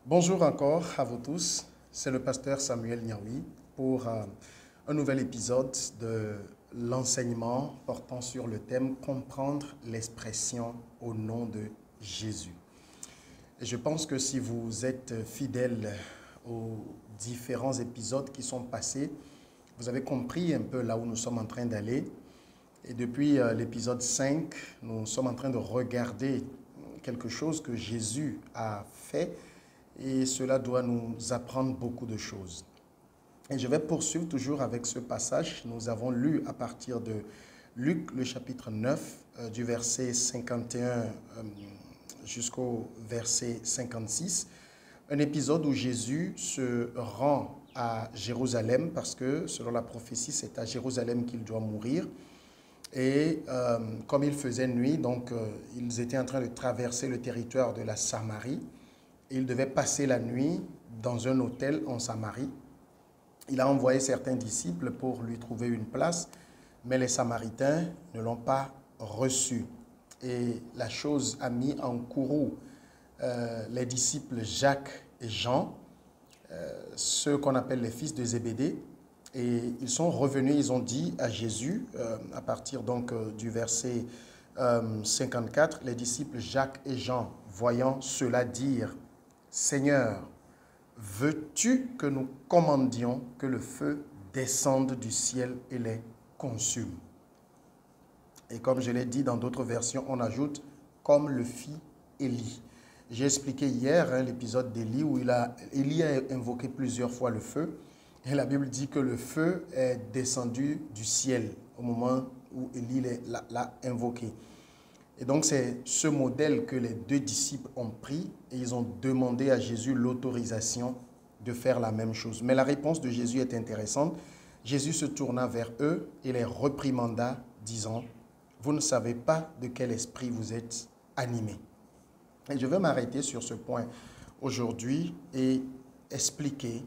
Bonjour encore à vous tous, c'est le pasteur Samuel Niaoui pour un nouvel épisode de l'enseignement portant sur le thème Comprendre l'expression au nom de Jésus. Et je pense que si vous êtes fidèle aux différents épisodes qui sont passés, vous avez compris un peu là où nous sommes en train d'aller. Et depuis l'épisode 5, nous sommes en train de regarder quelque chose que Jésus a fait. Et cela doit nous apprendre beaucoup de choses. Et je vais poursuivre toujours avec ce passage. Nous avons lu à partir de Luc, le chapitre 9, du verset 51 jusqu'au verset 56. Un épisode où Jésus se rend à Jérusalem parce que, selon la prophétie, c'est à Jérusalem qu'il doit mourir. Et comme il faisait nuit, donc ils étaient en train de traverser le territoire de la Samarie. Il devait passer la nuit dans un hôtel en Samarie. Il a envoyé certains disciples pour lui trouver une place, mais les Samaritains ne l'ont pas reçu. Et la chose a mis en courroux les disciples Jacques et Jean, ceux qu'on appelle les fils de Zébédée. Et ils sont revenus, ils ont dit à Jésus, à partir donc du verset 54, les disciples Jacques et Jean, voyant cela, dire: Seigneur, veux-tu que nous commandions que le feu descende du ciel et les consume? Et comme je l'ai dit dans d'autres versions, on ajoute comme le fit Élie. J'ai expliqué hier l'épisode d'Élie où Élie a invoqué plusieurs fois le feu. Et la Bible dit que le feu est descendu du ciel au moment où Élie l'a invoqué. Et donc, c'est ce modèle que les deux disciples ont pris et ils ont demandé à Jésus l'autorisation de faire la même chose. Mais la réponse de Jésus est intéressante. Jésus se tourna vers eux et les reprimanda, disant: vous ne savez pas de quel esprit vous êtes animés. Et je vais m'arrêter sur ce point aujourd'hui et expliquer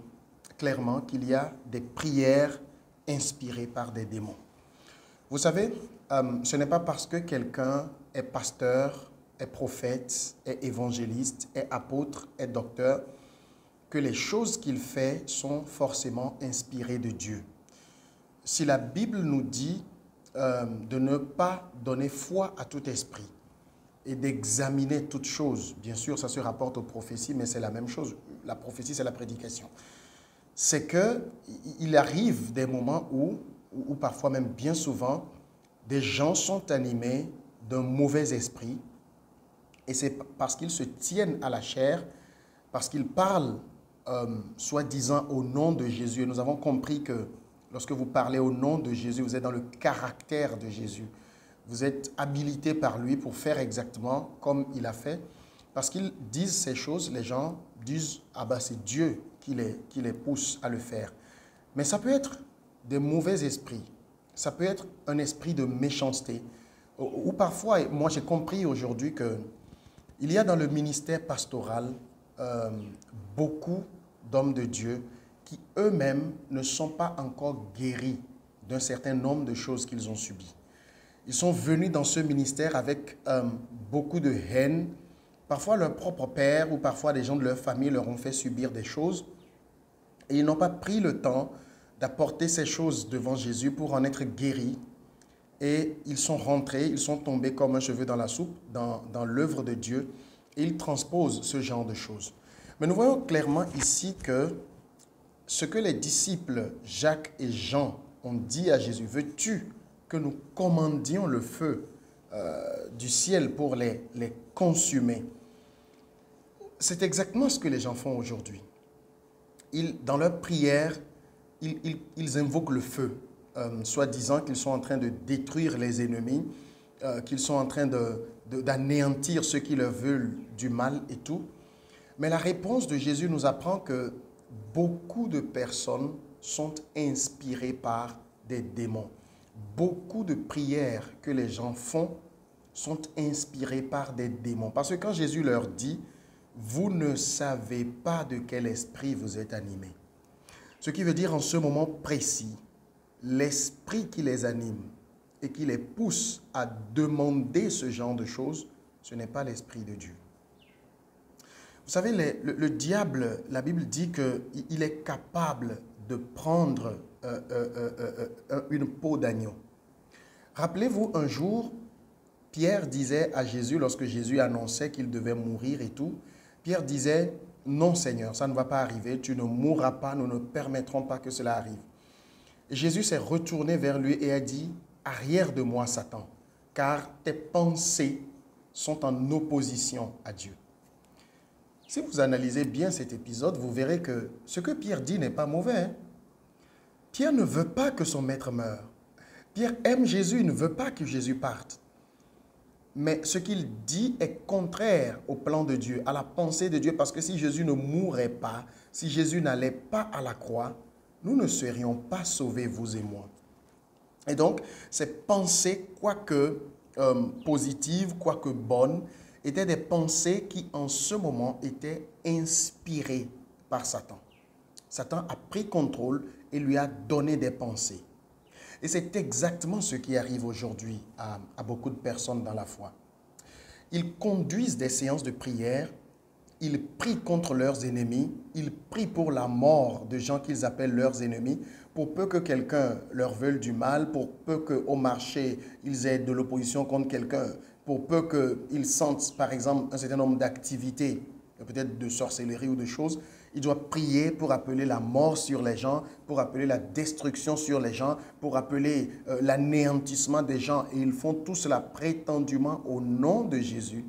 clairement qu'il y a des prières inspirées par des démons. Vous savez, ce n'est pas parce que quelqu'un est pasteur, est prophète, est évangéliste, est apôtre, est docteur, que les choses qu'il fait sont forcément inspirées de Dieu. Si la Bible nous dit de ne pas donner foi à tout esprit et d'examiner toute chose, bien sûr ça se rapporte aux prophéties, mais c'est la même chose, la prophétie c'est la prédication, c'est qu'il arrive des moments où parfois même bien souvent, des gens sont animés d'un mauvais esprit et c'est parce qu'ils se tiennent à la chair, parce qu'ils parlent soi-disant au nom de Jésus. Et nous avons compris que lorsque vous parlez au nom de Jésus, vous êtes dans le caractère de Jésus. Vous êtes habilité par lui pour faire exactement comme il a fait. Parce qu'ils disent ces choses, les gens disent: ah ben c'est Dieu qui les pousse à le faire. Mais ça peut être des mauvais esprits. Ça peut être un esprit de méchanceté. Ou parfois, moi j'ai compris aujourd'hui qu'il y a dans le ministère pastoral beaucoup d'hommes de Dieu qui eux-mêmes ne sont pas encore guéris d'un certain nombre de choses qu'ils ont subies. Ils sont venus dans ce ministère avec beaucoup de haine. Parfois leur propre père ou parfois des gens de leur famille leur ont fait subir des choses. Et ils n'ont pas pris le temps d'apporter ces choses devant Jésus pour en être guéris. Et ils sont rentrés, ils sont tombés comme un cheveu dans la soupe, dans l'œuvre de Dieu. Et ils transposent ce genre de choses. Mais nous voyons clairement ici que ce que les disciples Jacques et Jean ont dit à Jésus: veux-tu que nous commandions le feu du ciel pour les consumer? C'est exactement ce que les gens font aujourd'hui. Dans leur prière, ils invoquent le feu, soi-disant qu'ils sont en train de détruire les ennemis, qu'ils sont en train d'anéantir ceux qui leur veulent du mal et tout. Mais la réponse de Jésus nous apprend que beaucoup de personnes sont inspirées par des démons. Beaucoup de prières que les gens font sont inspirées par des démons. Parce que quand Jésus leur dit: vous ne savez pas de quel esprit vous êtes animés. Ce qui veut dire en ce moment précis, l'esprit qui les anime et qui les pousse à demander ce genre de choses, ce n'est pas l'esprit de Dieu. Vous savez, le diable, la Bible dit qu'il est capable de prendre une peau d'agneau. Rappelez-vous, un jour, Pierre disait à Jésus, lorsque Jésus annonçait qu'il devait mourir et tout, Pierre disait, non Seigneur, ça ne va pas arriver, tu ne mourras pas, nous ne permettrons pas que cela arrive. Et Jésus s'est retourné vers lui et a dit, arrière de moi Satan, car tes pensées sont en opposition à Dieu. Si vous analysez bien cet épisode, vous verrez que ce que Pierre dit n'est pas mauvais. Hein? Pierre ne veut pas que son maître meure. Pierre aime Jésus, il ne veut pas que Jésus parte. Mais ce qu'il dit est contraire au plan de Dieu, à la pensée de Dieu, parce que si Jésus ne mourrait pas, si Jésus n'allait pas à la croix, nous ne serions pas sauvés, vous et moi. Et donc, ces pensées, quoique positives, quoique bonnes, étaient des pensées qui, en ce moment, étaient inspirées par Satan. Satan a pris contrôle et lui a donné des pensées. Et c'est exactement ce qui arrive aujourd'hui à beaucoup de personnes dans la foi. Ils conduisent des séances de prière, ils prient contre leurs ennemis, ils prient pour la mort de gens qu'ils appellent leurs ennemis, pour peu que quelqu'un leur veuille du mal, pour peu qu'au marché, ils aient de l'opposition contre quelqu'un, pour peu qu'ils sentent, par exemple, un certain nombre d'activités, peut-être de sorcellerie ou de choses, ils doivent prier pour appeler la mort sur les gens, pour appeler la destruction sur les gens, pour appeler l'anéantissement des gens. Et ils font tout cela prétendument au nom de Jésus.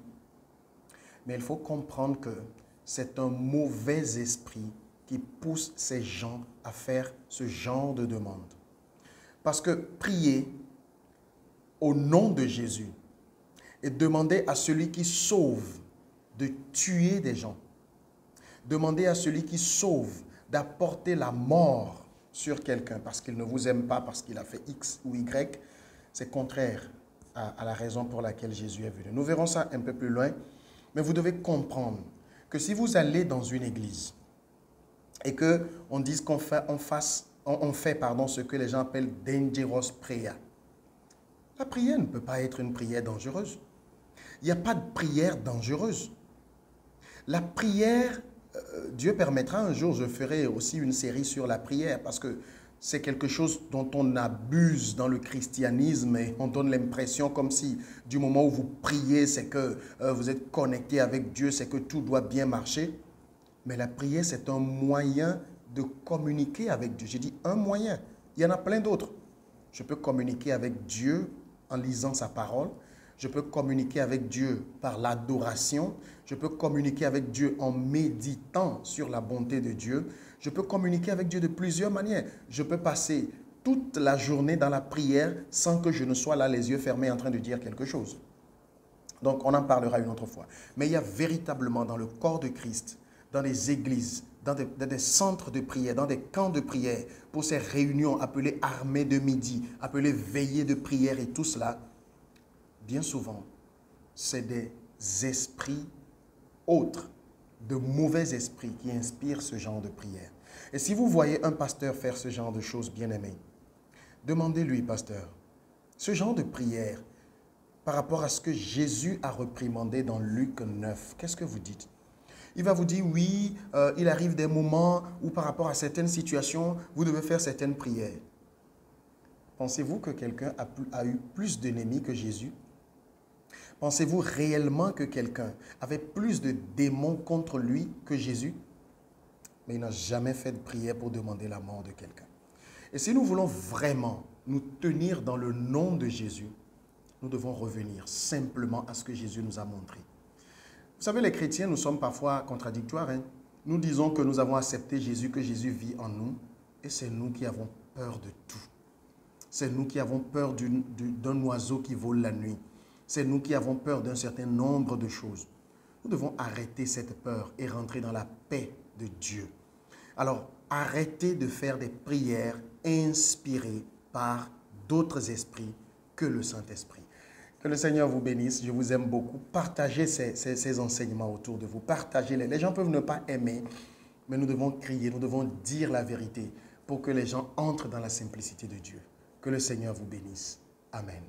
Mais il faut comprendre que c'est un mauvais esprit qui pousse ces gens à faire ce genre de demande. Parce que prier au nom de Jésus et demander à celui qui sauve de tuer des gens, demander à celui qui sauve d'apporter la mort sur quelqu'un parce qu'il ne vous aime pas, parce qu'il a fait X ou Y, c'est contraire à la raison pour laquelle Jésus est venu. Nous verrons ça un peu plus loin, mais vous devez comprendre que si vous allez dans une église et qu'on dise qu'on fait, ce que les gens appellent dangerous prayer, la prière ne peut pas être une prière dangereuse. Il n'y a pas de prière dangereuse. La prière, Dieu permettra un jour, je ferai aussi une série sur la prière parce que c'est quelque chose dont on abuse dans le christianisme et on donne l'impression comme si du moment où vous priez, c'est que vous êtes connecté avec Dieu, c'est que tout doit bien marcher. Mais la prière, c'est un moyen de communiquer avec Dieu. J'ai dit un moyen, il y en a plein d'autres. Je peux communiquer avec Dieu en lisant sa parole. Je peux communiquer avec Dieu par l'adoration. Je peux communiquer avec Dieu en méditant sur la bonté de Dieu. Je peux communiquer avec Dieu de plusieurs manières. Je peux passer toute la journée dans la prière sans que je ne sois là les yeux fermés en train de dire quelque chose. Donc, on en parlera une autre fois. Mais il y a véritablement dans le corps de Christ, dans les églises, dans des centres de prière, dans des camps de prière, pour ces réunions appelées armées de midi, appelées veillées de prière et tout cela, bien souvent, c'est des esprits autres, de mauvais esprits qui inspirent ce genre de prière. Et si vous voyez un pasteur faire ce genre de choses, bien-aimé, demandez-lui, pasteur, ce genre de prière, par rapport à ce que Jésus a reprimandé dans Luc 9, qu'est-ce que vous dites? Il va vous dire, oui, il arrive des moments où par rapport à certaines situations, vous devez faire certaines prières. Pensez-vous que quelqu'un a eu plus d'ennemis que Jésus? Pensez-vous réellement que quelqu'un avait plus de démons contre lui que Jésus? Mais il n'a jamais fait de prière pour demander la mort de quelqu'un. Et si nous voulons vraiment nous tenir dans le nom de Jésus, nous devons revenir simplement à ce que Jésus nous a montré. Vous savez, les chrétiens, nous sommes parfois contradictoires. Hein? Nous disons que nous avons accepté Jésus, que Jésus vit en nous, et c'est nous qui avons peur de tout. C'est nous qui avons peur d'un oiseau qui vole la nuit. C'est nous qui avons peur d'un certain nombre de choses. Nous devons arrêter cette peur et rentrer dans la paix de Dieu. Alors, arrêtez de faire des prières inspirées par d'autres esprits que le Saint-Esprit. Que le Seigneur vous bénisse. Je vous aime beaucoup. Partagez ces enseignements autour de vous. Partagez-les. Les gens peuvent ne pas aimer, mais nous devons crier, nous devons dire la vérité pour que les gens entrent dans la simplicité de Dieu. Que le Seigneur vous bénisse. Amen.